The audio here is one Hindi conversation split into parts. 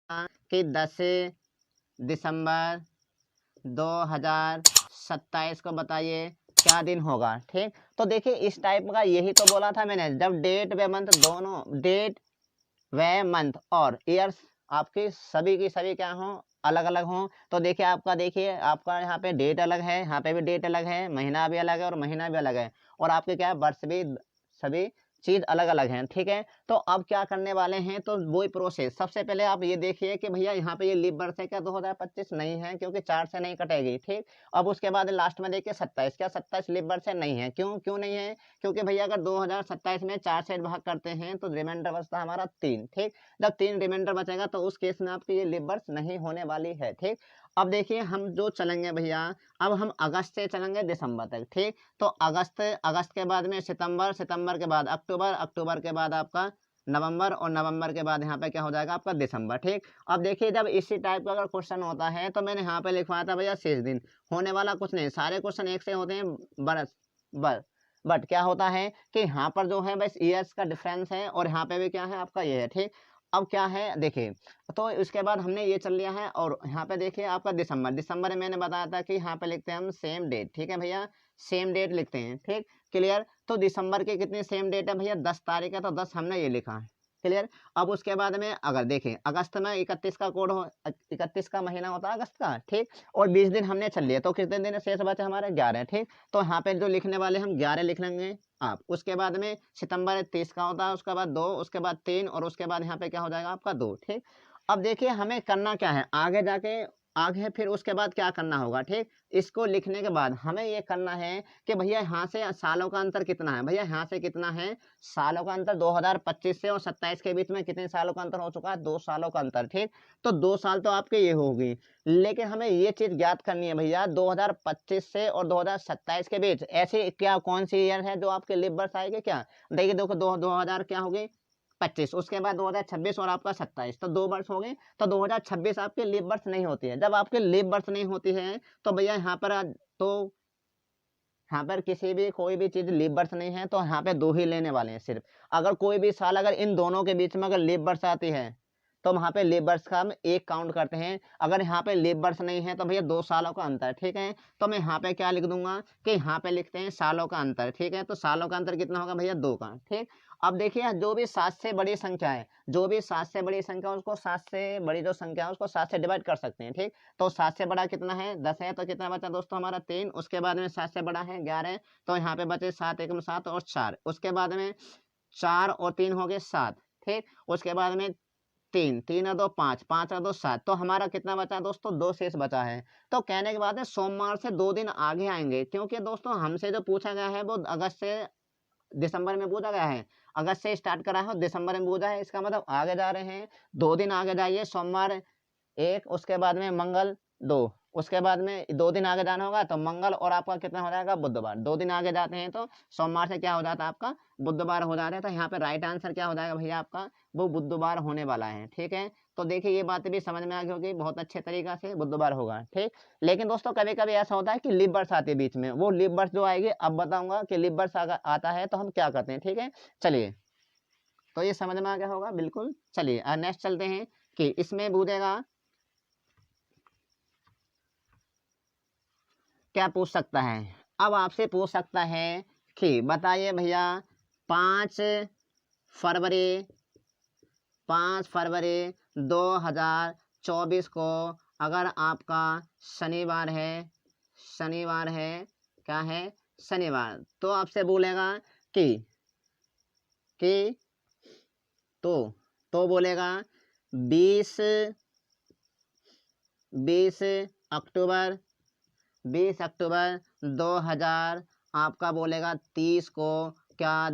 कि 10 दिसंबर 2027 को बताइए क्या दिन होगा। ठीक, तो देखिए इस टाइप का यही तो बोला था मैंने, जब डेट व मंथ दोनों, डेट व मंथ और ईयर्स आपकी सभी की सभी क्या हो, अलग अलग हों। तो देखिए आपका यहाँ पे डेट अलग है, यहाँ पे भी डेट अलग है, महीना भी अलग है और महीना भी अलग है, और आपके क्या है वर्ष भी, सभी चीज अलग अलग हैं। ठीक है, तो अब क्या करने वाले हैं, तो वही प्रोसेस। सबसे पहले आप ये देखिए कि भैया यहाँ पे ये लीप बर्थ है क्या, 2025 नहीं है, क्योंकि 4 से नहीं कटेगी। ठीक, अब उसके बाद लास्ट में देखिए 27, क्या 27 लीप बर्थ से नहीं है। क्यों क्यों नहीं है, क्योंकि भैया अगर 2027 में 4 से भाग करते हैं तो रिमाइंडर बचता हमारा 3। ठीक, जब 3 रिमाइंडर बचेगा तो उस केस में आपकी ये लीप बर्थ नहीं होने वाली है। ठीक, अब देखिए हम जो चलेंगे भैया, अब हम अगस्त से चलेंगे दिसंबर तक। ठीक, तो अगस्त के बाद में सितंबर, सितंबर के बाद अक्टूबर, अक्टूबर के बाद आपका नवंबर, और नवंबर के बाद यहाँ पे क्या हो जाएगा आपका दिसंबर। ठीक, अब देखिए जब इसी टाइप का अगर क्वेश्चन होता है तो मैंने यहाँ पे लिखवाया था भैया शेष दिन, होने वाला कुछ नहीं, सारे क्वेश्चन एक से होते हैं बरस बर बट क्या होता है कि यहाँ पर जो है बस ईयर्स का डिफरेंस है, और यहाँ पे भी क्या है आपका ये है। ठीक, अब क्या है देखिए, तो इसके बाद हमने ये चल लिया है, और यहाँ पे देखिए आपका दिसंबर, दिसंबर में मैंने बताया था कि यहाँ पे लिखते हैं हम सेम डेट। ठीक है भैया, सेम डेट लिखते हैं। ठीक, क्लियर। तो दिसंबर की कितनी सेम डेट है भैया, 10 तारीख है, तो 10 हमने ये लिखा है। क्लियर। अब उसके बाद में अगर देखें अगस्त में 31 का कोड हो, 31 का महीना होता है अगस्त का। ठीक, और 20 दिन हमने चल लिया, तो कितने दिन शेष बचे हमारे 11। ठीक, तो यहाँ पे जो लिखने वाले हम 11 लिख लेंगे आप। उसके बाद में सितंबर 30 का होता है, उसके बाद 2, उसके बाद 3, और उसके बाद यहाँ पे क्या हो जाएगा आपका 2। ठीक, अब देखिए हमें करना क्या है आगे जाके, आगे फिर उसके बाद क्या करना होगा। ठीक, इसको लिखने के बाद हमें ये करना है कि भैया यहाँ से सालों का अंतर कितना है, भैया यहाँ से कितना है सालों का अंतर, 2025 से और 27 के बीच में कितने सालों का अंतर हो चुका है, 2 सालों का अंतर। ठीक, तो 2 साल तो आपके ये होगी, लेकिन हमें ये चीज ज्ञात करनी है भैया 2025 से और 2027 के बीच ऐसी क्या कौन सी ईयर है जो आपके लिप बर्थ आएगी क्या। देखिए देखो 2000 क्या हो गई 25, उसके बाद 2026 और आपका 27, तो 2 वर्ष हो गए। तो 2026 आपके लीप बर्थ नहीं होती है। जब आपके लीप बर्थ नहीं होती है तो भैया यहाँ पर तो यहाँ पर किसी भी कोई भी चीज लीप बर्थ नहीं है, तो यहाँ पे 2 ही लेने वाले हैं सिर्फ। अगर कोई भी साल अगर इन दोनों के बीच में अगर लीप बर्थ आती है तो वहां पे लीप बर्थ का हम 1 काउंट करते हैं। अगर यहाँ पे लीप बर्थ नहीं है तो भैया 2 सालों का अंतर। ठीक है, तो मैं यहाँ पे क्या लिख दूंगा कि यहाँ पे लिखते हैं सालों का अंतर। ठीक है, तो सालों का अंतर कितना होगा भैया 2 का। ठीक, अब देखिए जो भी 7 से बड़ी संख्या है, जो भी 7 से बड़ी संख्या उसको 7 से बड़ी जो संख्या है उसको 7 से डिवाइड कर सकते हैं। ठीक, तो 7 से बड़ा कितना है 10 है, तो कितना बचा दोस्तों हमारा 3। उसके बाद में 7 से बड़ा है 11, तो यहाँ पे बचे 7 एकम 7 और 4। उसके बाद में 4 और 3 हो गए 7। ठीक, उसके बाद में 3, 3 और 2 5, 5 और 2 7, तो हमारा कितना बचा दोस्तों 2 शेष बचा है। तो कहने के बाद है सोमवार से 2 दिन आगे आएंगे, क्योंकि दोस्तों हमसे जो पूछा गया है वो अगस्त से दिसंबर में पूछा गया है, अगस्त से स्टार्ट करा है और दिसंबर में पूछा है, इसका मतलब आगे जा रहे हैं। 2 दिन आगे जाइए, सोमवार 1, उसके बाद में मंगल 2, उसके बाद में 2 दिन आगे जाना होगा तो मंगल, और आपका कितना हो जाएगा बुधवार। 2 दिन आगे जाते हैं तो सोमवार से क्या हो जाता है आपका बुधवार हो जाता है। तो यहाँ पे राइट आंसर क्या हो जाएगा भैया आपका वो बुधवार होने वाला है। ठीक है, तो देखिए ये बात भी समझ में आ गई होगी, बहुत अच्छे तरीका से बुधवार होगा। ठीक, लेकिन दोस्तों कभी कभी ऐसा होता है कि लीप बर्थ आती है बीच में, वो लीप बर्थ जो आएगी अब बताऊंगा कि लीप बर्थ आता है तो हम क्या करते हैं। ठीक है, चलिए, तो ये समझ में आ गया होगा बिल्कुल। चलिए नेक्स्ट चलते हैं कि इसमें पूछेगा क्या पूछ सकता है। अब आपसे पूछ सकता है कि बताइए भैया 5 फरवरी 2024 को अगर आपका शनिवार है, शनिवार है, क्या है शनिवार, तो आपसे बोलेगा कि कि तो बोलेगा 20 20 अक्टूबर 20 अक्टूबर 2000 आपका बोलेगा 30 को क्या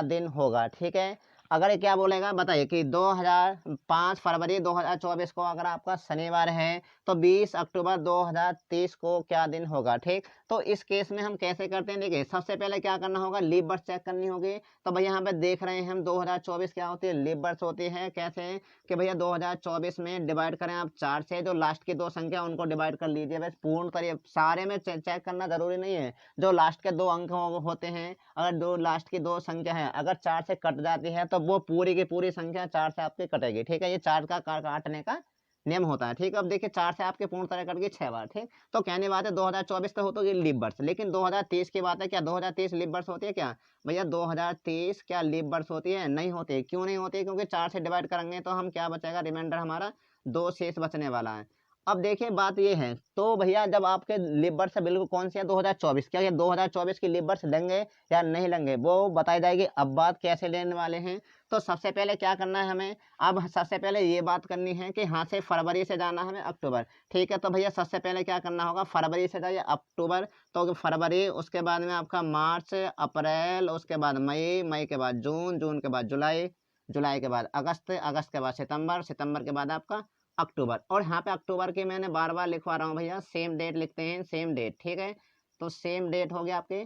दिन होगा। ठीक है, अगर ये क्या बोलेगा बताइए कि 5 फरवरी 2024 को अगर आपका शनिवार है तो 20 अक्टूबर 2030 को क्या दिन होगा। ठीक, तो इस केस में हम कैसे करते हैं, देखिए सबसे पहले क्या करना होगा लीप बर्थ चेक करनी होगी। तो भैया यहाँ पे देख रहे हैं हम 2024 क्या होती है लीप बर्थ होती है। कैसे कि भैया 2024 में डिवाइड करें आप 4 से, जो लास्ट की 2 संख्या उनको डिवाइड कर लीजिए, बस पूर्ण करिए, सारे में चेक करना जरूरी नहीं है। जो लास्ट के 2 अंक होते हैं, अगर 2 लास्ट की 2 संख्या है अगर 4 से कट जाती है तो तो वो पूरी की पूरी संख्या 4 से आपके कटेगी। ठीक है, ये 4 का काटने का नियम होता है। ठीक है, अब देखिए 4 से आपके पूर्ण तरह कट गई 6 बार। ठीक, तो कहने बात है 2024 तो होता है लीप वर्ष, लेकिन 2030 की बात है, क्या 2030 लीप वर्ष होती है क्या भैया? 2030 क्या लीप वर्ष होती है? नहीं होती। क्यों नहीं होती? क्योंकि 4 से डिवाइड करेंगे तो हम क्या बचेगा, रिमाइंडर हमारा 2 शेष बचने वाला है। अब देखिए बात ये है, तो भैया जब आपके लीप वर्ष है बिल्कुल कौन सी है? 2024। क्या ये 2024 की लीप वर्ष लेंगे या नहीं लेंगे वो बताई जाएगी। अब बात कैसे लेने वाले हैं, तो सबसे पहले क्या करना है हमें, अब सबसे पहले ये बात करनी है कि यहाँ से फरवरी से जाना हमें अक्टूबर। ठीक है, तो भैया सबसे पहले क्या करना होगा, फरवरी से जाइए अक्टूबर, तो फरवरी, उसके बाद में आपका मार्च, अप्रैल, उसके बाद मई, मई के बाद जून, जून के बाद जुलाई, जुलाई के बाद अगस्त, अगस्त के बाद सितंबर, सितंबर के बाद आपका अक्टूबर। और यहाँ पे अक्टूबर की मैंने बार बार लिखवा रहा हूँ भैया, सेम डेट लिखते हैं, सेम डेट। ठीक है, तो सेम डेट हो गया आपके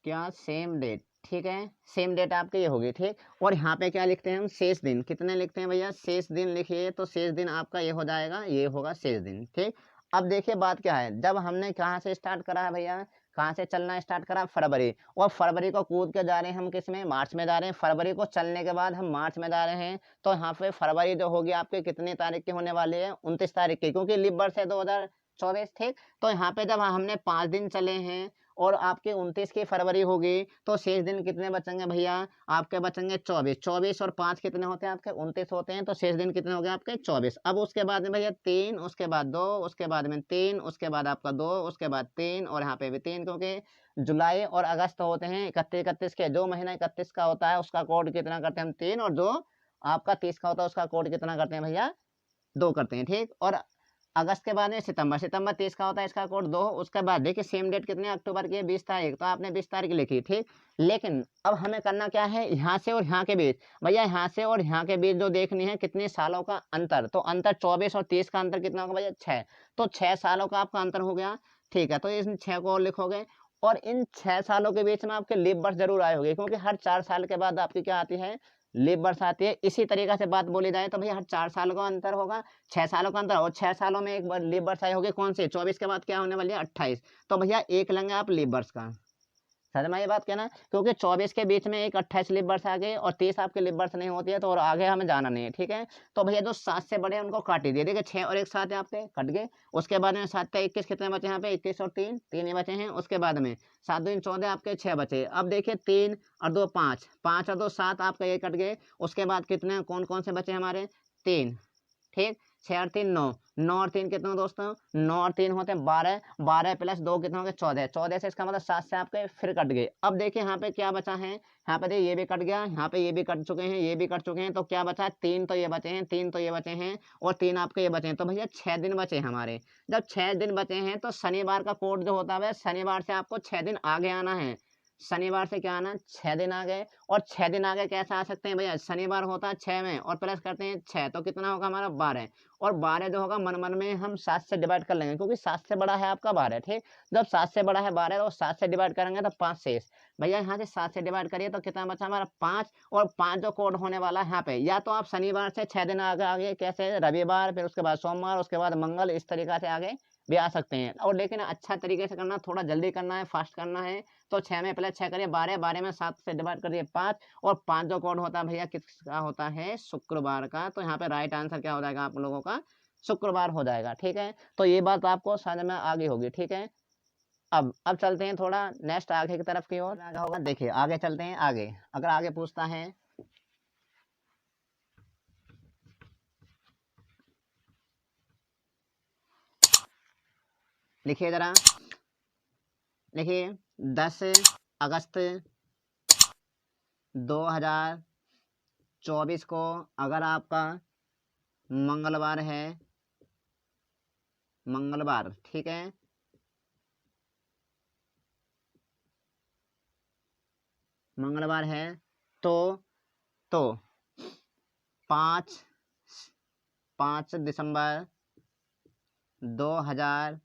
क्या, सेम डेट। ठीक है, सेम डेट आपके ये होगी। ठीक, और यहाँ पे क्या लिखते हैं हम, शेष दिन। कितने लिखते हैं भैया? शेष दिन लिखिए, तो शेष दिन आपका ये हो जाएगा, ये होगा शेष दिन। ठीक, अब देखिए बात क्या है, जब हमने कहाँ से स्टार्ट करा है भैया, कहाँ से चलना स्टार्ट करा? फरवरी। और फरवरी को कूद के जा रहे हैं हम किस में, मार्च में जा रहे हैं। फरवरी को चलने के बाद हम मार्च में जा रहे हैं, तो यहाँ पे फरवरी जो होगी आपके कितनी तारीख की होने वाली है? 29 तारीख की, क्योंकि लीप वर्ष है 2024। ठीक, तो यहाँ पे जब हमने 5 दिन चले हैं और आपके 29 की फरवरी होगी, तो शेष दिन कितने बचेंगे भैया? आपके बचेंगे 24। 24 और 5 कितने होते हैं आपके? 29 होते हैं, तो शेष दिन कितने हो गए आपके? 24। अब उसके बाद में भैया 3, उसके बाद 2, उसके बाद में 3, उसके बाद आपका 2, उसके बाद 3, और यहाँ पे भी 3, क्योंकि जुलाई और अगस्त होते हैं 31 31 के। जो महीना 31 का होता है उसका कोड कितना करते हैं हम? 3। और जो आपका 30 का होता है उसका कोड कितना करते हैं भैया? 2 करते हैं। ठीक, और अगस्त के बाद में सितंबर, सितंबर 30 का होता है, इसका कोड 2। उसके बाद देखिए सेम डेट कितनी है? अक्टूबर की 20 तारीख, तो आपने 20 तारीख लिखी। ठीक, लेकिन अब हमें करना क्या है, यहाँ से और यहाँ के बीच भैया, यहाँ से और यहाँ के बीच जो देखनी है कितने सालों का अंतर, तो अंतर 24 और 30 का अंतर कितना होगा भैया? 6। तो 6 सालों का आपका अंतर हो गया। ठीक है, तो इन 6 को और लिखोगे, और इन 6 सालों के बीच में आपके लीप वर्ष जरूर आए होंगे, क्योंकि हर 4 साल के बाद आपकी क्या आती है? लीप वर्ष आती है। इसी तरीका से बात बोली जाए तो भैया हर 4 साल का अंतर होगा, 6 सालों का अंतर, और 6 सालों में एक बार लीप वर्ष आई होगी कौन सी? 24 के बाद क्या होने वाली है? 28। तो भैया एक लेंगे आप लीप वर्ष का। समझ में ये बात कहना, क्योंकि 24 के बीच में एक 28 लीप वर्ष आ गए और 30 आपके लीप वर्ष नहीं होती है, तो और आगे हमें जाना नहीं है। ठीक है, तो भैया जो 7 से बड़े हैं उनको काट दीजिए। देखिए 6 और 1 7 आपके कट गए। उसके बाद में 7 का 21 कितने बचे यहाँ पे? 21 और 3, 3 ही बचे हैं। उसके बाद में 7 दूनी 14 आपके 6 बचे। अब देखिए 3 और 2 5, 5 और 2 7 आपका ये कट गए। उसके बाद कितने कौन कौन से बचे हमारे? 3। ठीक, 6 और 3 9, 9 और 3 कितने दोस्तों? 9 और 3 होते हैं 12, 12 प्लस 2 कितने हो गए? 14, 14 से इसका मतलब 7 से आपके फिर कट गए। अब देखिए यहाँ पे क्या बचा है, यहाँ पे देखिए ये भी कट गया, यहाँ पे ये भी कट चुके हैं, ये भी कट चुके हैं, तो क्या बचा? 3 तो ये बचे हैं, 3 तो ये बचे हैं, और 3 आपके ये बचे हैं, तो भैया 6 दिन बचे हमारे। जब 6 दिन बचे हैं तो शनिवार का कोड जो होता है, शनिवार से आपको 6 दिन आगे आना है। शनिवार से क्या आना? 6 दिन आ गए। और 6 दिन आगे कैसे आ सकते हैं भैया? शनिवार होता है 6 में, और प्लस करते हैं 6, तो कितना होगा हमारा? 12। और 12 जो होगा मन मन में हम 7 से डिवाइड कर लेंगे, क्योंकि 7 से बड़ा है आपका 12। ठीक, जब 7 से बड़ा है 12 तो 7 से डिवाइड करेंगे तो 5 शेष। भैया यहाँ से 7 से डिवाइड करिए तो कितना बचा हमारा? 5। और 5 जो कोड होने वाला है यहाँ पे, या तो आप शनिवार से 6 दिन आगे आगे कैसे, रविवार, फिर उसके बाद सोमवार, उसके बाद मंगल, इस तरीका से आगे भी आ सकते हैं। और लेकिन अच्छा तरीके से करना, थोड़ा जल्दी करना है, फास्ट करना है, तो 6 में प्लस 6 करिए 12, 12 में 7 से डिवाइड करिए 5। और 5 जो कोड होता है भैया किसका होता है? शुक्रवार का। तो यहाँ पे राइट आंसर क्या हो जाएगा आप लोगों का? शुक्रवार हो जाएगा। ठीक है, तो ये बात आपको समझ में आगे होगी। ठीक है, अब चलते हैं थोड़ा नेक्स्ट आगे की तरफ की ओर। आगे होगा, देखिए आगे चलते हैं। आगे अगर आगे पूछता है, लिखिए जरा, लिखिए 10 अगस्त 2024 को अगर आपका मंगलवार है, मंगलवार, ठीक है, मंगलवार है, तो तो 5 दिसंबर 2000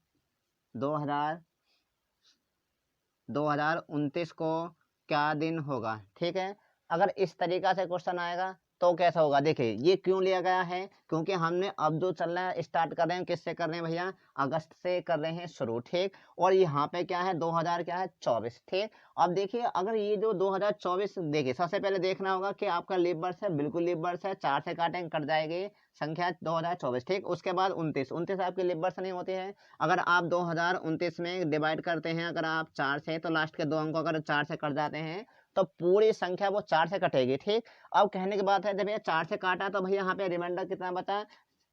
2029 को क्या दिन होगा? ठीक है, अगर इस तरीका से क्वेश्चन आएगा तो कैसा होगा, देखिए ये क्यों लिया गया है, क्योंकि हमने अब जो चल रहा है स्टार्ट कर रहे हैं किससे कर रहे हैं भैया, अगस्त से कर रहे हैं शुरू, ठीक। और यहाँ पे क्या है 2000 क्या है 24, ठीक। अब देखिए अगर ये जो 2024 देखिए सबसे पहले देखना होगा कि आपका लीप वर्ष है, बिल्कुल लीप वर्ष है, 4 से काटेंगे कट जाएगी संख्या 2024, ठीक। उसके बाद 29 आपकी लीप वर्ष नहीं होती है। अगर आप 2029 में डिवाइड करते हैं अगर आप 4 से, तो लास्ट के 2 अंक अगर 4 से कट जाते हैं तो पूरी संख्या वो 4 से कटेगी, ठीक। अब कहने की बात है जब ये 4 से काटा तो भैया यहाँ पे रिमाइंडर कितना बचा,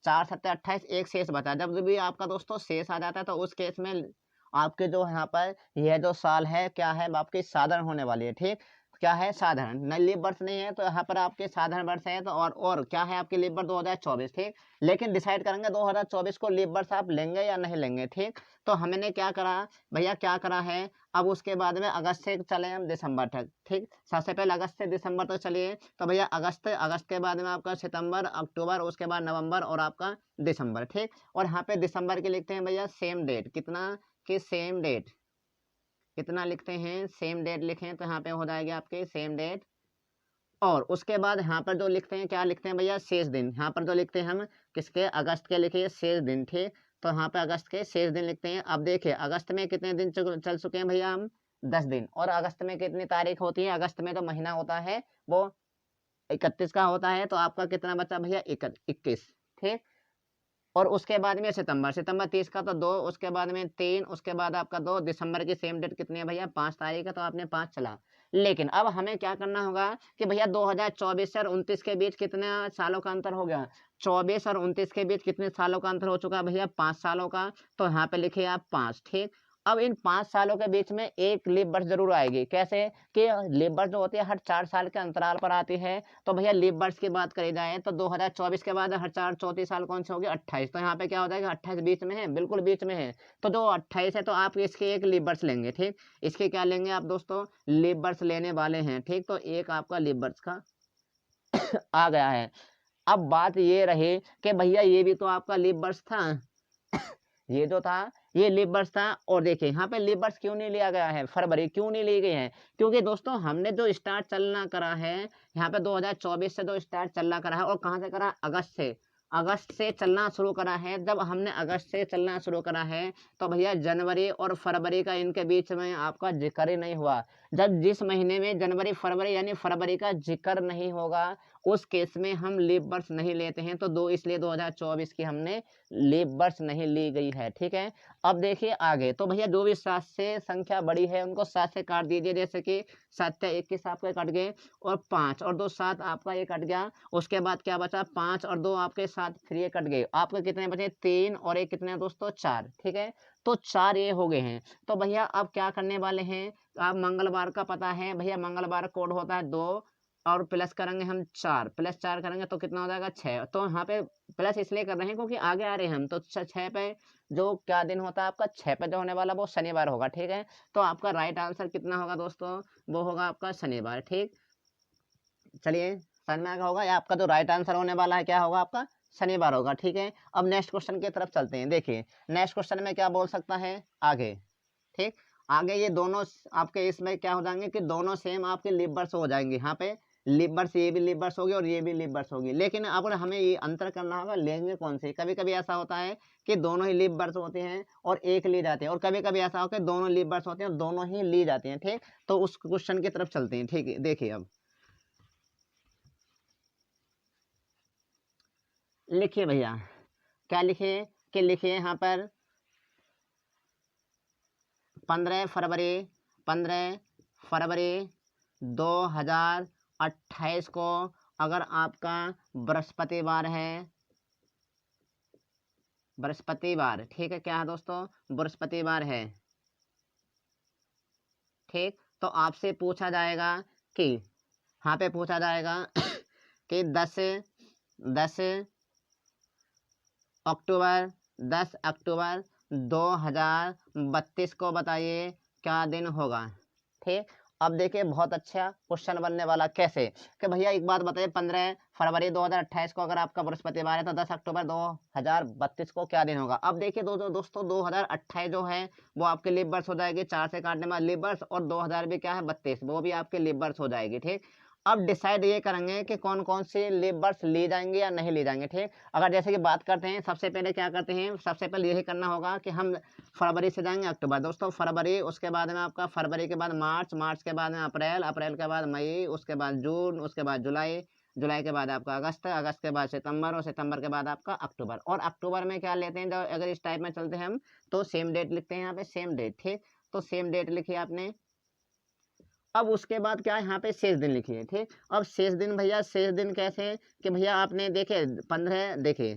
4 सत्ते 28, एक शेष बचा। जब भी आपका दोस्तों शेष आ जाता है तो उस केस में आपके जो यहाँ पर यह जो साल है क्या है आपकी साधारण होने वाली है, ठीक। क्या है साधारण, न लीप वर्ष नहीं है तो यहाँ पर आपके साधारण वर्ष है, तो और क्या है आपकी लीप वर्ष 2024, ठीक। लेकिन डिसाइड करेंगे 2024 को लीप वर्ष आप लेंगे या नहीं लेंगे, ठीक। तो हमने क्या करा भैया, क्या करा है, अब उसके बाद में अगस्त से चले हम दिसंबर तक, ठीक। सबसे पहले अगस्त से दिसंबर तक चलिए, तो भैया अगस्त के बाद में आपका सितंबर, अक्टूबर, उसके बाद नवंबर और आपका दिसंबर, ठीक। और यहाँ पे दिसंबर के लिखते हैं भैया सेम डेट, कितना कि सेम डेट, कितना लिखते हैं सेम डेट लिखें तो यहाँ पे हो जाएगी आपके सेम डेट। और उसके बाद यहाँ पर जो लिखते हैं क्या लिखते हैं भैया शेष दिन, यहाँ पर जो लिखते हैं हम किसके, अगस्त के लिखिए शेष दिन, ठीक। तो यहाँ पे अगस्त के शेष दिन लिखते हैं। अब देखिए अगस्त में कितने दिन चल चुके हैं भैया हम, 10 दिन। और अगस्त में कितनी तारीख होती है, अगस्त में तो महीना होता है वो 31 का होता है, तो आपका कितना बचा भैया 21, ठीक। और उसके बाद में सितंबर 30 का तो 2, उसके बाद में 3, उसके बाद आपका 2, दिसंबर की सेम डेट कितनी है भैया 5 तारीख है, तो आपने 5 चला। लेकिन अब हमें क्या करना होगा कि भैया 2024 और 29 के बीच कितने सालों का अंतर हो गया, 24 और 29 के बीच कितने सालों का अंतर हो चुका है भैया 5 सालों का। तो यहाँ पे लिखिए आप 5, ठीक। अब इन 5 सालों के बीच में एक लीप वर्ष जरूर आएगी, कैसे कि लीप वर्ष जो होती है हर 4 साल के अंतराल पर आती है। तो भैया लीप वर्ष की बात करी जाए तो 2024 के बाद हर 4 चौथी साल कौन सी होगी 28, तो यहाँ पे क्या हो जाएगा 28 बीच में है, बिल्कुल बीच में है। तो जो 28 है तो आप इसके एक लीप वर्ष लेंगे, ठीक। इसके क्या लेंगे आप दोस्तों, लीप वर्ष लेने वाले हैं, ठीक। तो एक आपका लीप वर्ष का आ गया है। अब बात ये रही कि भैया ये भी तो आपका लीप वर्ष था ये जो था ये लीप वर्ष था। और देखिए यहाँ पे लीप वर्ष क्यों नहीं लिया गया है, फरवरी क्यों नहीं ली गई है, क्योंकि दोस्तों हमने जो स्टार्ट चलना करा है यहाँ पे 2024 से जो स्टार्ट चलना करा है, और कहाँ से करा, अगस्त से चलना शुरू करा है। जब हमने अगस्त से चलना शुरू करा है तो भैया जनवरी और फरवरी का इनके बीच में आपका जिक्र ही नहीं हुआ। जब जिस महीने में जनवरी फरवरी यानी फरवरी का जिक्र नहीं होगा उस केस में हम लीप वर्ष नहीं लेते हैं। तो इसलिए 2024 की हमने लीप वर्ष नहीं ली गई है, ठीक है। अब देखिए आगे, तो भैया जो भी 7 से संख्या बड़ी है उनको 7 से काट दीजिए, जैसे कि 7 से 21 आपके कट गए, और 5 और 2 7 आपका ये कट गया। उसके बाद क्या बचा, 5 और 2 आपके 7 फिर ये कट गए, आपके कितने बचे 3 और एक कितने दोस्तों 4, ठीक है। तो 4 ये हो गए हैं। तो भैया अब क्या करने वाले हैं, आप मंगलवार का पता है भैया, मंगलवार कोड होता है 2 और प्लस करेंगे हम 4, प्लस 4 करेंगे तो कितना हो जाएगा 6। तो यहाँ पे प्लस इसलिए कर रहे हैं क्योंकि आगे आ रहे हैं हम, तो 6 पे जो क्या दिन होता है आपका 6 पे जो होने वाला वो शनिवार होगा, ठीक है। तो आपका राइट आंसर कितना होगा दोस्तों, वो होगा आपका शनिवार, ठीक। चलिए समझ में आ गया होगा, या आपका जो राइट आंसर होने वाला है क्या होगा आपका शनिवार होगा, ठीक है। अब नेक्स्ट क्वेश्चन की तरफ चलते हैं। देखिए नेक्स्ट क्वेश्चन में क्या बोल सकता है आगे, ठीक। आगे ये दोनों आपके इसमें क्या हो जाएंगे कि दोनों सेम आपके लीप वर्ष हो जाएंगे। यहाँ पे लीप वर्ष, ये भी लीप वर्ष होगी और ये भी लीप वर्ष होगी। लेकिन अब हमें ये अंतर करना होगा लेंगे कौन सी। कभी कभी ऐसा होता है कि दोनों ही लीप वर्ष होते हैं और एक ली जाती है, और कभी कभी ऐसा होता है दोनों लीप वर्ष होते हैं और दोनों ही ली जाती हैं, ठीक। तो उस क्वेश्चन की तरफ चलते हैं, ठीक है। देखिए अब लिखिए भैया, क्या लिखिए कि लिखिए यहाँ पर 15 फरवरी 2028 को अगर आपका बृहस्पतिवार है, बृहस्पतिवार, ठीक है। क्या है दोस्तों, बृहस्पतिवार है, ठीक। तो आपसे पूछा जाएगा कि यहाँ पे पूछा जाएगा कि 10 अक्टूबर 10 अक्टूबर 2032 को बताइए क्या दिन होगा, ठीक। अब देखिए बहुत अच्छा क्वेश्चन बनने वाला, कैसे कि भैया एक बात बताइए 15 फरवरी 2028 को अगर आपका बृहस्पतिवार है तो 10 अक्टूबर 2032 को क्या दिन होगा। अब देखिए दोस्तों 2028 जो है वो आपके लीप वर्ष हो जाएगी, 4 से काटने में लीप वर्ष, और 2000 भी क्या है 32, वो भी आपके लीप वर्ष हो जाएगी, ठीक। अब डिसाइड ये करेंगे कि कौन कौन से लीव बर्ड्स ली जाएंगे या नहीं ली जाएंगे। ठीक, अगर जैसे कि बात करते हैं, सबसे पहले क्या करते हैं, सबसे पहले यही करना होगा कि हम फरवरी से जाएंगे अक्टूबर। दोस्तों फरवरी, उसके बाद में आपका फरवरी के बाद मार्च, मार्च के बाद में अप्रैल, अप्रैल के बाद मई, उसके बाद जून, उसके बाद जुलाई, जुलाई के बाद आपका अगस्त, अगस्त के बाद सितंबर, और सितंबर के बाद आपका अक्टूबर। और अक्टूबर में क्या लेते हैं, जब अगर इस टाइप में चलते हैं हम तो सेम डेट लिखते हैं यहाँ पे, सेम डेट। ठीक, तो सेम डेट लिखी आपने। अब उसके बाद क्या है, यहाँ पे शेष दिन लिखिए। ठीक, अब शेष दिन भैया, शेष दिन कैसे कि भैया आपने देखे 15 देखे।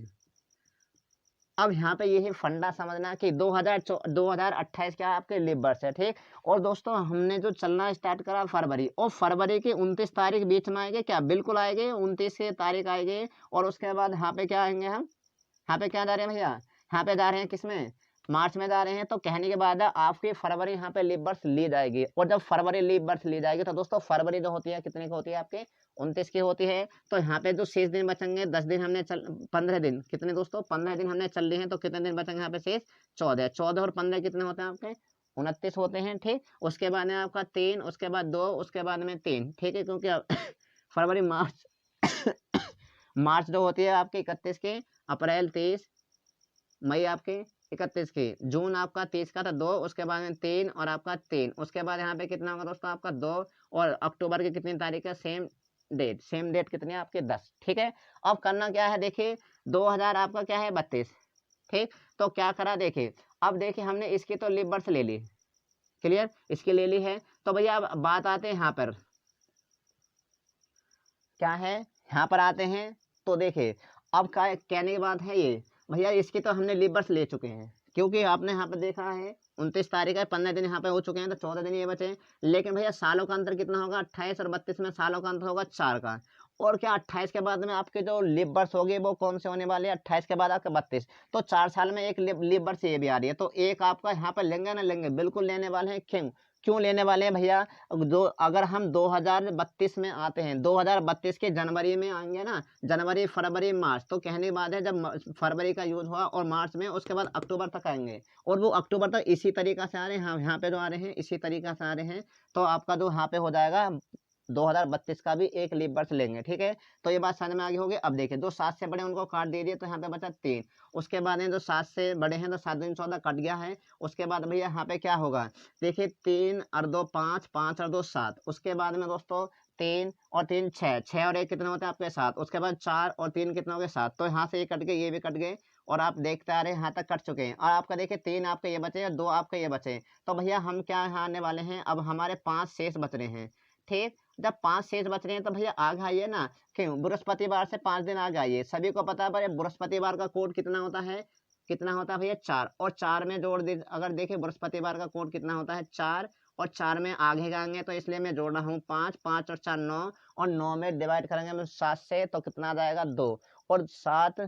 अब यहाँ पे यही फंडा समझना कि 2028 क्या आपके लीव बर्ड्स है। ठीक, और दोस्तों हमने जो चलना स्टार्ट करा फरवरी, और फरवरी की 29 तारीख बीच में आएंगे क्या, बिल्कुल आएंगे, 29 की तारीख आएंगे। और उसके बाद यहाँ पे क्या आएंगे हम, यहाँ पे क्या जा रहे हैं भैया, यहाँ पे जा रहे हैं किसमें, मार्च में जा रहे हैं। तो कहने के बाद आपकी फरवरी यहाँ पे लीव बर्ड्स ली जाएगी। और जब फरवरी लीव बर्ड्स ली जाएगी तो दोस्तों फरवरी जो होती है कितने की होती है आपके, 29 की होती है। तो यहाँ पे जो शेष दिन बचेंगे, 10 दिन हमने 15 दिन, कितने दोस्तों 15 दिन हमने चल लिए हैं, तो कितने दिन बचेंगे यहाँ पे शेष, 14। 14 और 15 कितने होते हैं आपके, 29 होते हैं। ठीक, उसके बाद में आपका 3, उसके बाद 2, उसके बाद में 3। ठीक है, क्योंकि फरवरी मार्च मार्च जो होती है आपकी 31 की, अप्रैल 30, मई आपके 31 की, जून आपका 30 का था 2, उसके बाद में 3 और आपका 3, उसके बाद यहाँ पे कितना होगा दोस्तों आपका 2, और अक्टूबर की कितनी तारीख है, सेम डेट, सेम डेट कितनी है आपके 10। ठीक है, अब करना क्या है, देखिए 2000 आपका क्या है 32। ठीक, तो क्या करा, देखिए अब देखिए हमने इसकी तो लीव बर्ड्स ले ली, क्लियर, इसकी ले ली है। तो भैया अब बात आते हैं यहाँ पर, क्या है, यहाँ पर आते हैं। तो देखिए अब क्या कहने की बात है ये भैया, इसकी तो हमने लीव बर्ड्स ले चुके हैं, क्योंकि आपने यहाँ पर देखा है 29 तारीख है, 15 दिन यहाँ पे हो चुके हैं, तो 14 दिन ये बचे हैं। लेकिन भैया सालों का अंतर कितना होगा, 28 और 32 में सालों का अंतर होगा 4 का। और क्या 28 के बाद में आपके जो लीव बर्ड्स होगी वो कौन से होने वाले हैं, 28 के बाद आपके 32। तो 4 साल में एक लीव बर्ड्स ये भी आ रही है, तो एक आपका यहाँ पर लेंगे ना, लेंगे, बिल्कुल लेने वाले हैं। क्यों, क्यों लेने वाले हैं भैया, जो अगर हम 2032 में आते हैं, 2032 के जनवरी में आएंगे ना, जनवरी फरवरी मार्च, तो कहने की बात है जब फरवरी का यूज हुआ और मार्च में, उसके बाद अक्टूबर तक आएंगे, और वो अक्टूबर तक इसी तरीका से आ रहे हैं, हम यहाँ पे जो आ रहे हैं इसी तरीका से आ रहे हैं। तो आपका जो यहाँ पे हो जाएगा 2032 का भी एक लीव बर्ड्स लेंगे। ठीक है, तो ये बात समझ में आ गई होगी। अब देखिए जो 7 से बड़े उनको काट दीजिए, तो यहाँ पे बचा 3। उसके बाद में जो 7 से बड़े हैं तो 7 दूनी 14 कट गया है। उसके बाद भैया यहाँ पे क्या होगा, देखिए 3 और 2 5, 5 और 2 7। उसके बाद में दोस्तों 3 और 3 6, 6 और 1 कितने होते हैं आपके 7। उसके बाद 4 और 3 कितने हो गए 7। तो यहाँ से ये कट गए, ये भी कट गए, और आप देखते आ रहे हैं यहाँ तक कट चुके हैं। और आपका देखिए 3 आपके ये बचे और 2 आपके ये बचे। तो भैया हम क्या यहाँ आने वाले हैं, अब हमारे 5 शेष बच रहे हैं। ठीक, जब 5 शेष बच रहे हैं तो भैया आगे आइए ना, क्यों, बृहस्पतिवार से 5 दिन आगे आइए। सभी को पता है पर बृहस्पतिवार का कोड कितना होता है, कितना होता है भैया 4, और 4 में जोड़ दीजिए। अगर देखिए बृहस्पतिवार का कोड कितना होता है 4, और 4 में आगे जाएंगे तो इसलिए मैं जोड़ रहा हूँ 5, 5 और 4 9, और 9 में डिवाइड करेंगे हम 7 से, तो कितना आ जाएगा 2, और 7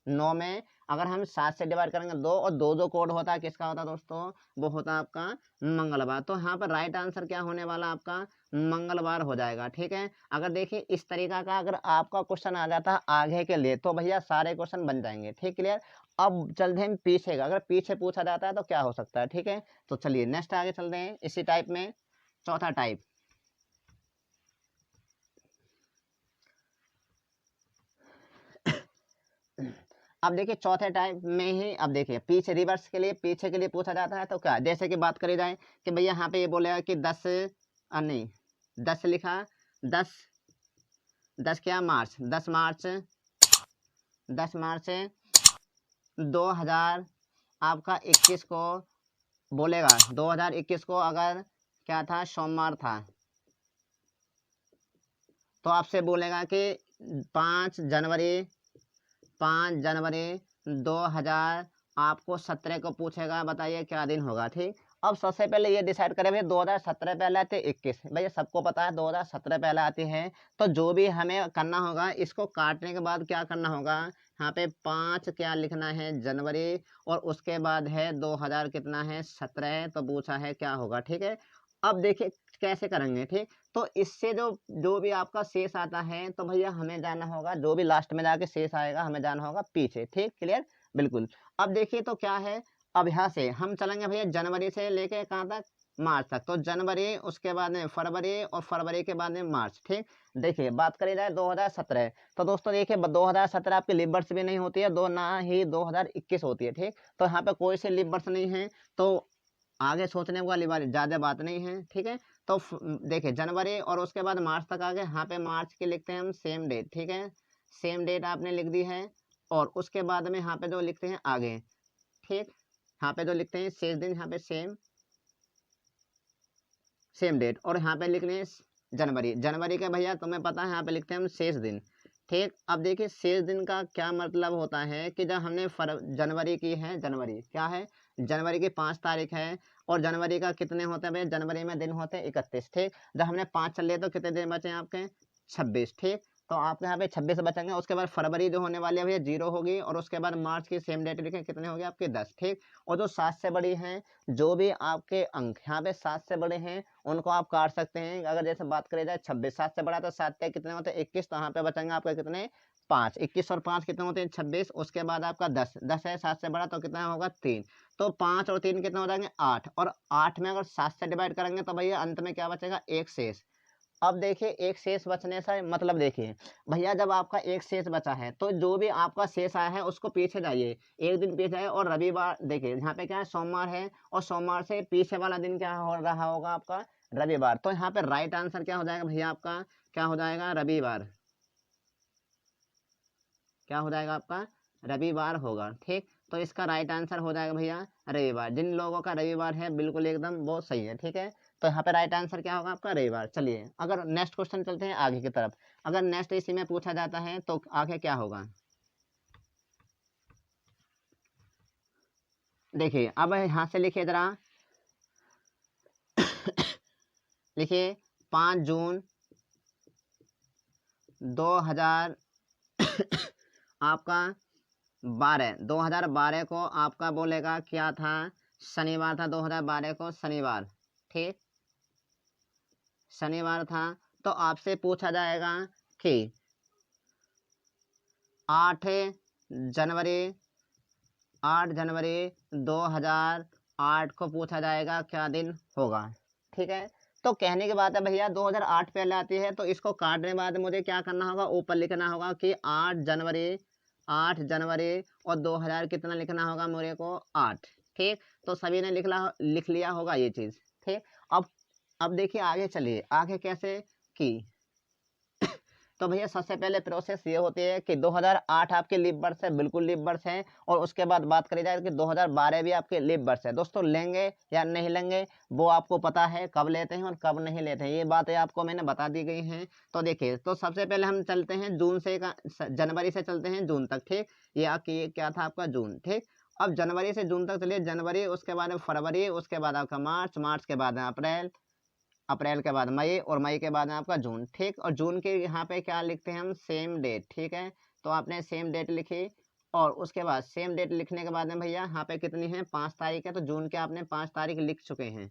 9 में अगर हम 7 से डिवाइड करेंगे 2, और 2 जो कोड होता है किसका होता है दोस्तों, वो होता है आपका मंगलवार। तो यहाँ पर राइट आंसर क्या होने वाला आपका, मंगलवार हो जाएगा। ठीक है, अगर देखिए इस तरीका का अगर आपका क्वेश्चन आ जाता है आगे के लिए, तो भैया सारे क्वेश्चन बन जाएंगे। ठीक, क्लियर। अब चलते हैं पीछे का, अगर पीछे पूछा जाता है तो क्या हो सकता है। ठीक है, तो चलिए नेक्स्ट आगे चलते हैं इसी टाइप में, चौथा टाइप। अब देखिए चौथे टाइप में ही, अब देखिए पीछे रिवर्स के लिए, पीछे के लिए पूछा जाता है तो क्या, जैसे कि बात करी जाए कि भैया यहाँ पे ये बोलेगा कि 10 नहीं 10 लिखा, 10 10 क्या मार्च, 10 मार्च 2000 आपका 21 को बोलेगा, 2021 को अगर क्या था सोमवार था, तो आपसे बोलेगा कि 5 जनवरी 2000 आपको 17 को पूछेगा, बताइए क्या दिन होगा। ठीक, अब सबसे पहले ये डिसाइड करें भैया 2017 पहले आते 21, भैया सबको पता है 2017 पहले आती है। तो जो भी हमें करना होगा, इसको काटने के बाद क्या करना होगा, यहाँ पे 5 क्या लिखना है जनवरी, और उसके बाद है 2000 कितना है 17, तो पूछा है क्या होगा। ठीक है, अब देखिए कैसे करेंगे। ठीक, तो इससे जो जो भी आपका शेष आता है, तो भैया हमें जाना होगा, जो भी लास्ट में जाके शेष आएगा हमें जाना होगा पीछे। ठीक, क्लियर, बिल्कुल। अब देखिए तो क्या है, अब यहाँ से हम चलेंगे भैया जनवरी से लेके कहाँ तक, मार्च तक। तो जनवरी, उसके बाद में फरवरी, और फरवरी के बाद में मार्च। ठीक, देखिए बात करी जाए 2017, तो दोस्तों देखिए 2017 आपकी लीप वर्ष भी नहीं होती है, दो ना ही 2021 होती है। ठीक, तो यहाँ पे कोई से लीप वर्ष नहीं है, तो आगे सोचने वाली ज्यादा बात नहीं है। ठीक है, तो देखिए जनवरी और उसके बाद मार्च तक आ गए। यहाँ पे मार्च के लिखते हैं हम सेम डेट। ठीक है, सेम डेट आपने लिख दी है, और उसके बाद में यहाँ पे जो लिखते हैं आगे। ठीक, यहाँ पे जो लिखते हैं शेष दिन, यहाँ पे सेम डेट, और यहाँ पे लिख रहे हैं जनवरी। जनवरी का भैया तुम्हें पता है यहाँ पे लिखते हैं हम शेष दिन। ठीक, अब देखिए शेष दिन का क्या मतलब होता है कि जब हमने जनवरी की है, जनवरी क्या है, जनवरी की 5 तारीख है, और जनवरी का कितने होते हैं भैया, जनवरी में दिन होते हैं 31। ठीक, जब हमने 5 चल लिए तो कितने दिन बचे आपके, 26। ठीक, तो आपके यहाँ पे 26 बचेंगे। उसके बाद फरवरी जो होने वाली है भैया 0 होगी, और उसके बाद मार्च की सेम डेट लिखें, कितने हो गए आपके 10। ठीक, और जो 7 से बड़ी हैं, जो भी आपके अंक यहाँ पे 7 से बड़े हैं उनको आप काट सकते हैं। अगर जैसे बात करें जाए 26, 7 से बड़ा तो 7 के कितने होते हैं 21, तो यहाँ पे बचेंगे आपका कितने 5, 21 और 5 कितने होते हैं 26। उसके बाद आपका 10, 10 है 7 से बड़ा तो कितना होगा 3, तो 5 और 3 कितने हो जाएंगे 8, और 8 में अगर 7 से डिवाइड करेंगे तो भैया अंत में क्या बचेगा, एक शेष। अब देखिए एक शेष बचने से मतलब देखिए भैया जब आपका एक शेष बचा है तो जो भी आपका शेष आया है उसको पीछे जाइए, एक दिन पीछे जाइए, और रविवार देखिए यहाँ पे क्या है सोमवार है, और सोमवार से पीछे वाला दिन क्या हो रहा होगा आपका रविवार। तो यहाँ पे राइट आंसर क्या हो जाएगा भैया आपका, क्या हो जाएगा रविवार, क्या हो जाएगा आपका रविवार होगा। ठीक, तो इसका राइट आंसर हो जाएगा भैया रविवार। जिन लोगों का रविवार है बिल्कुल एकदम वो सही है। ठीक है, तो यहाँ पे राइट आंसर क्या होगा आपका रविवार। चलिए अगर नेक्स्ट क्वेश्चन चलते हैं आगे की तरफ। अगर नेक्स्ट इसी में पूछा जाता है तो आगे क्या होगा, देखिए अब यहाँ से लिखिए जरा, लिखिए 5 जून 2000 आपका 2012 को आपका बोलेगा क्या था, शनिवार था 2012 को, शनिवार। ठीक, शनिवार था, तो आपसे पूछा जाएगा कि 8 जनवरी 8 जनवरी 2008 को पूछा जाएगा क्या दिन होगा। ठीक है, तो कहने की बात है भैया 2008 पहले आती है, तो इसको काटने के बाद मुझे क्या करना होगा, ऊपर लिखना होगा कि 8 जनवरी और 2000 कितना लिखना होगा मेरे को 8। ठीक, तो सभी ने लिख लिया होगा ये चीज़। ठीक, अब देखिए आगे चलिए, आगे कैसे की, तो भैया सबसे पहले प्रोसेस ये होती है कि 2008 आपके लीप वर्ष है, बिल्कुल लीप वर्ष है, और उसके बाद बात करी जाए कि 2012 भी आपके लीप वर्ष है। दोस्तों लेंगे या नहीं लेंगे वो आपको पता है, कब लेते हैं और कब नहीं लेते हैं, ये बातें आपको मैंने बता दी गई हैं। तो देखिए, तो सबसे पहले हम चलते हैं जून से, जनवरी से चलते हैं जून तक। ठीक, ये क्या था आपका जून। ठीक, अब जनवरी से जून तक चलिए, जनवरी, उसके बाद फरवरी, उसके बाद आपका मार्च, मार्च के बाद अप्रैल, अप्रैल के बाद मई, और मई के बाद में आपका जून। ठीक, और जून के यहाँ पे क्या लिखते हैं हम, सेम डेट। ठीक है, तो आपने सेम डेट लिखी, और उसके बाद सेम डेट लिखने के बाद में भैया यहाँ पे कितनी है 5 तारीख है, तो जून के आपने 5 तारीख लिख चुके हैं।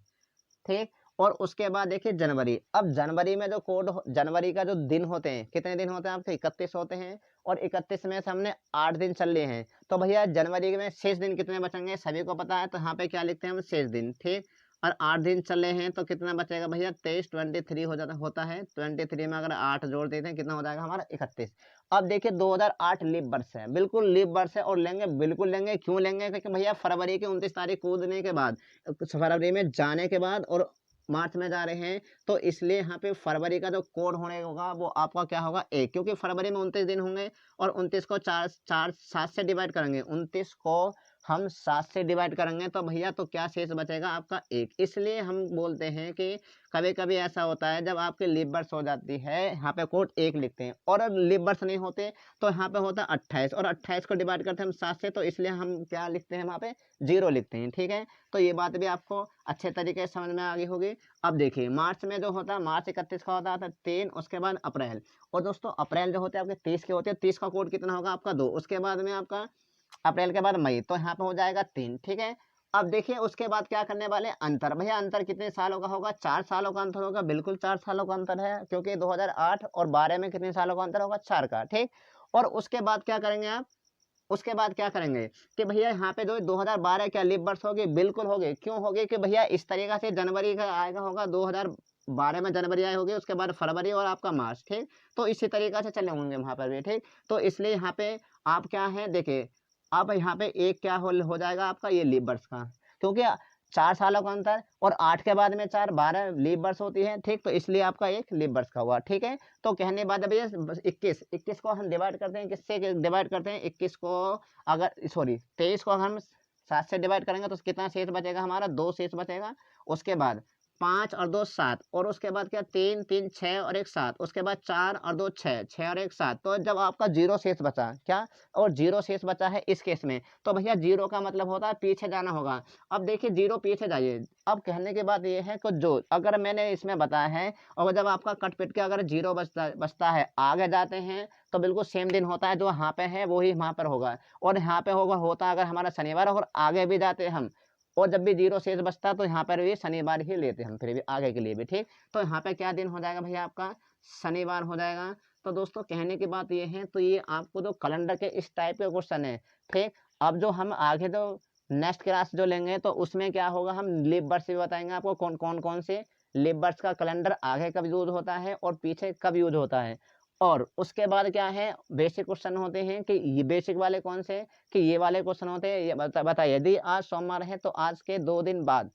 ठीक, और उसके बाद देखिए जनवरी। अब जनवरी में जो जनवरी का जो दिन होते हैं, कितने दिन होते हैं आपके 31 होते हैं, और 31 में से हमने 8 दिन चल लिए हैं, तो भैया जनवरी में शेष दिन कितने बचेंगे सभी को पता है, तो यहाँ पे क्या लिखते हैं हम शेष दिन। ठीक, और 8 दिन चले हैं तो कितना बचेगा भैया 23, 23 होता है। 23 में अगर 8 जोड़ देते हैं कितना हो जाएगा हमारा 31। अब देखिए 2008 लीप वर्ष है, बिल्कुल लीप वर्ष है, और लेंगे बिल्कुल लेंगे। क्यों लेंगे, क्योंकि भैया फरवरी की 29 तारीख कूदने के बाद, फरवरी में जाने के बाद और मार्च में जा रहे हैं, तो इसलिए यहाँ पे फरवरी का जो कोड होने होगा वो आपका क्या होगा 1, क्योंकि फरवरी में 29 दिन होंगे, और 29 को 7 से डिवाइड करेंगे, 29 को हम 7 से डिवाइड करेंगे तो भैया तो क्या शेष बचेगा आपका 1। इसलिए हम बोलते हैं कि कभी कभी ऐसा होता है जब आपके लीप वर्ष हो जाती है, यहाँ पे कोड 1 लिखते हैं, और अब लीप वर्ष नहीं होते तो यहाँ पे होता है 28, और 28 को डिवाइड करते हैं हम 7 से, तो इसलिए हम क्या लिखते हैं वहाँ पे 0 लिखते हैं। ठीक है, तो ये बात भी आपको अच्छे तरीके से समझ में आ गई होगी। अब देखिए मार्च में जो होता है, मार्च 31 का होता है 3, उसके बाद अप्रैल, और दोस्तों अप्रैल जो होते हैं आपके 30 के होते हैं, 30 का कोड कितना होगा आपका 2, उसके बाद में आपका अप्रैल के बाद मई, तो यहाँ पे हो जाएगा 3। ठीक है, अब देखिए उसके बाद क्या करने वाले, अंतर। भैया अंतर कितने सालों का होगा, 4 सालों का अंतर होगा, बिल्कुल 4 सालों का अंतर है, क्योंकि 2008 और 12 में कितने सालों का अंतर होगा 4 का। ठीक, और उसके बाद क्या करेंगे आप, उसके बाद क्या करेंगे कि भैया यहाँ पे जो 2012 क्या लीप वर्ष होगी, बिल्कुल होगी। क्यों होगी कि भैया इस तरीका से जनवरी का आएगा होगा 2012 में जनवरी आई होगी, उसके बाद फरवरी और आपका मार्च, ठीक। तो इसी तरीका से चले होंगे वहां पर भी, ठीक। तो इसलिए यहाँ पे आप क्या है देखिए, अब यहाँ पे एक क्या हो जाएगा आपका ये लीप वर्ष का, क्योंकि 4 सालों का अंतर और 8 के बाद में 4 12 लीप वर्ष होती है, ठीक। तो इसलिए आपका एक लीप वर्ष का हुआ, ठीक है। तो कहने बाद अब ये 21 को हम डिवाइड करते हैं, किससे डिवाइड करते हैं 21 को, अगर सॉरी 23 को हम 7 से डिवाइड करेंगे तो कितना शेष बचेगा हमारा, 2 शेष बचेगा। उसके बाद 5 और 2 7, और उसके बाद क्या 3 3 6 और 1 7, उसके बाद 4 और 2 6 6 और 1 7। तो जब आपका 0 शेष बचा क्या, और 0 शेष बचा है इस केस में, तो भैया 0 का मतलब होता है पीछे जाना होगा। अब देखिए 0 पीछे जाइए। अब कहने की बात ये है कि जो अगर मैंने इसमें बताया है, और जब आपका कट पिट के अगर 0 बचता है आगे जाते हैं, तो बिल्कुल सेम दिन होता है जो यहाँ पे है वही वहाँ पर होगा, और यहाँ पे होता अगर हमारा शनिवार, और आगे भी जाते हम, और जब भी 0 शेष बचता तो यहाँ पर भी शनिवार ही लेते हम फिर भी आगे के लिए भी, ठीक। तो यहाँ पे क्या दिन हो जाएगा भैया आपका, शनिवार हो जाएगा। तो दोस्तों कहने की बात ये है, तो ये आपको जो कैलेंडर के इस टाइप के क्वेश्चन है, ठीक। अब जो हम आगे जो नेक्स्ट क्लास जो लेंगे तो उसमें क्या होगा, हम लीप वर्ष भी बताएंगे आपको, कौन से लीप वर्ष का कैलेंडर आगे कब यूज होता है और पीछे कब यूज होता है। और उसके बाद क्या है, बेसिक क्वेश्चन होते हैं कि ये बेसिक वाले कौन से, कि ये वाले क्वेश्चन होते हैं। ये बताइए, यदि आज सोमवार है तो आज के 2 दिन बाद,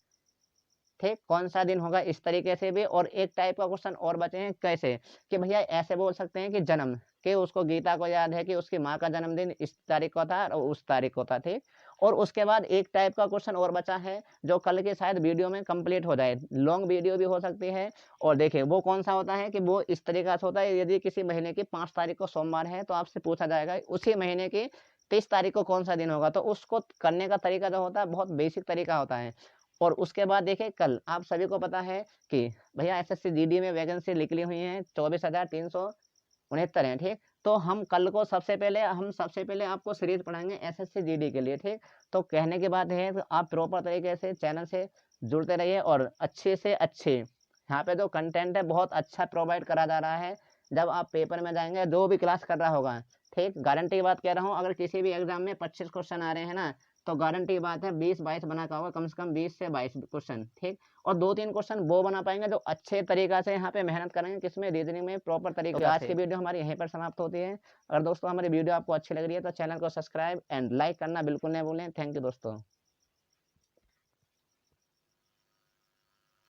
ठीक, कौन सा दिन होगा, इस तरीके से भी। और एक टाइप का क्वेश्चन और बचे हैं, कैसे कि भैया ऐसे बोल सकते हैं कि जन्म के, उसको गीता को याद है कि उसकी माँ का जन्मदिन इस तारीख को था और उस तारीख को था, ठीक। और उसके बाद एक टाइप का क्वेश्चन और बचा है जो कल के शायद वीडियो में कंप्लीट हो जाए, लॉन्ग वीडियो भी हो सकती है। और देखिए वो कौन सा होता है कि वो इस तरीका से होता है, यदि किसी महीने की 5 तारीख को सोमवार है तो आपसे पूछा जाएगा उसी महीने की 30 तारीख को कौन सा दिन होगा। तो उसको करने का तरीका जो होता है बहुत बेसिक तरीका होता है। और उसके बाद देखिए कल आप सभी को पता है कि भैया एसएससी जीडी में वैकेंसी निकली हुई है 24,369 है, ठीक। तो हम कल को सबसे पहले आपको सीरीज पढ़ाएंगे एसएससी जीडी के लिए, ठीक। तो कहने की बात है तो आप प्रॉपर तरीके से चैनल से जुड़ते रहिए, और अच्छे से अच्छे यहाँ पे जो कंटेंट है बहुत अच्छा प्रोवाइड करा जा रहा है। जब आप पेपर में जाएंगे जो भी क्लास कर रहा होगा, ठीक, गारंटी की बात कह रहा हूँ, अगर किसी भी एग्जाम में 25 क्वेश्चन आ रहे हैं ना, तो गारंटी की बात है 20-22 बना का होगा, कम से कम 20 से 22 क्वेश्चन, ठीक। और 2-3 क्वेश्चन वो बना पाएंगे जो अच्छे तरीका से यहाँ पे मेहनत करेंगे, किसमें, रीजनिंग में प्रॉपर तरीके से। आज की वीडियो हमारी यहीं पर समाप्त होती है। अगर दोस्तों हमारी वीडियो आपको अच्छी लग रही है तो चैनल को सब्सक्राइब एंड लाइक करना बिल्कुल नहीं भूलें। थैंक यू दोस्तों।